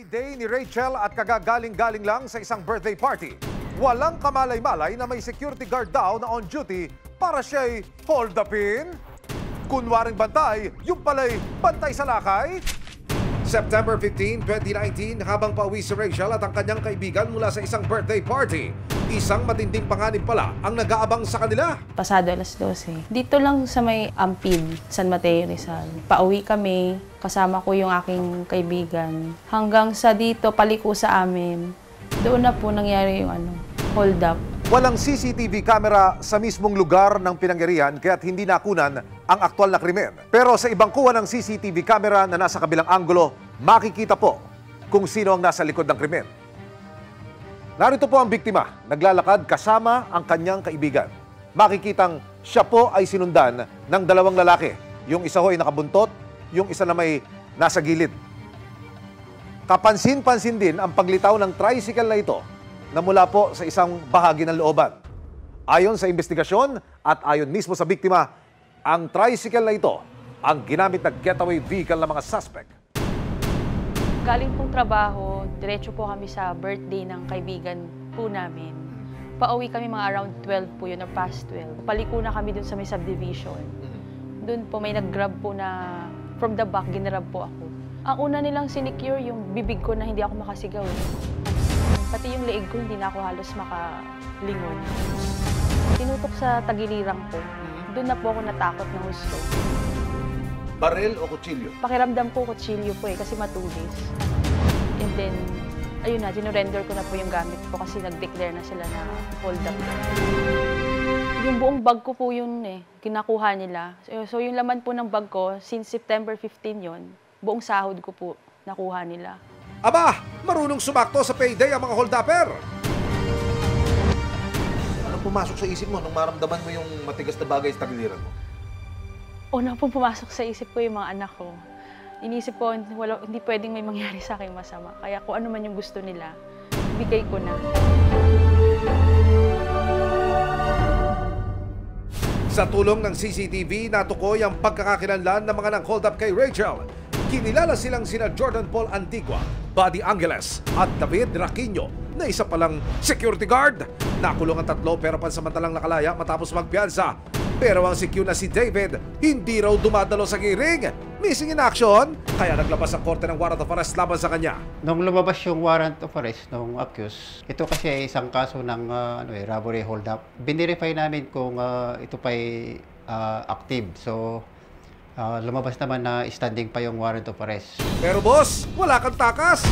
Payday ni Rachel at kagagaling-galing lang sa isang birthday party. Walang kamalay-malay na may security guard daw na on duty para siya'y hold upin. Kunwaring bantay, yung pala'y bantay sa lakay. September 15, 2019, habang pauwi si Rachel at ang kanyang kaibigan mula sa isang birthday party, isang matinding panganib pala ang nag-aabang sa kanila. Pasado alas 12. Dito lang sa may Ampid, San Mateo, Rizal. Pauwi kami, kasama ko yung aking kaibigan. Hanggang sa dito, paliko sa amin. Doon na po nangyari yung hold up. Walang CCTV camera sa mismong lugar ng pinangyarihan kaya't hindi nakunan ang aktwal na krimen. Pero sa ibang kuha ng CCTV camera na nasa kabilang anggulo, makikita po kung sino ang nasa likod ng krimen. Narito po ang biktima, naglalakad kasama ang kanyang kaibigan. Makikitang siya po ay sinundan ng dalawang lalaki. Yung isa ho ay nakabuntot, yung isa na may nasa gilid. Kapansin-pansin din ang paglitaw ng tricycle na ito na mula po sa isang bahagi ng looban. Ayon sa investigasyon at ayon mismo sa biktima, ang tricycle na ito ang ginamit na getaway vehicle ng mga suspect. Galing pong trabaho, diretso po kami sa birthday ng kaibigan po namin. Pauwi kami mga around 12 po yun, or past 12. Paliko na kami dun sa may subdivision. Dun po may nag-grab po na from the back, ginrab po ako. Ang una nilang sinecure yung bibig ko na hindi ako makasigaw. Pati yung leeg ko, hindi na ako halos makalingon. Tinutok sa tagilirang ko. Doon na po ako natakot na husto. Baril o kutsilyo? Pakiramdam ko kutsilyo po kasi matulis. And then, ayun na, sinurrender ko na po yung gamit ko kasi nag-declare na sila na hold up. Yung buong bag ko po yun kinakuha nila. So yung laman po ng bag ko, since September 15 yon, buong sahod ko po nakuha nila. Aba, marunong sumakto sa payday ang mga hold-upper. Ano pumasok sa isip mo nung maramdaman mo yung matigas na bagay sa tagiliran mo? Una pong pumasok sa isip ko yung mga anak ko. Inisip ko, hindi pwedeng may mangyari sa akin masama. Kaya kung ano man yung gusto nila, bigay ko na. Sa tulong ng CCTV, natukoy ang pagkakakilanlan ng mga nang-hold up kay Rachel. Kinilala silang sina Jordan Paul Antigua, Buddy Angeles at David Raquinho na isa palang security guard. Nakulong ang tatlo pero pansamantalang nakalaya matapos magpiyansa. Pero ang CQ na si David hindi raw dumadalo sa hearing. Missing in action, kaya naglabas ang korte ng warrant of arrest laban sa kanya. Nung lumabas yung warrant of arrest ng accused, ito kasi ay isang kaso ng robbery hold-up. Binirify namin kung ito pa'y active. So, lumabas naman na standing pa yung warrant of arrest. Pero boss, wala kang takas.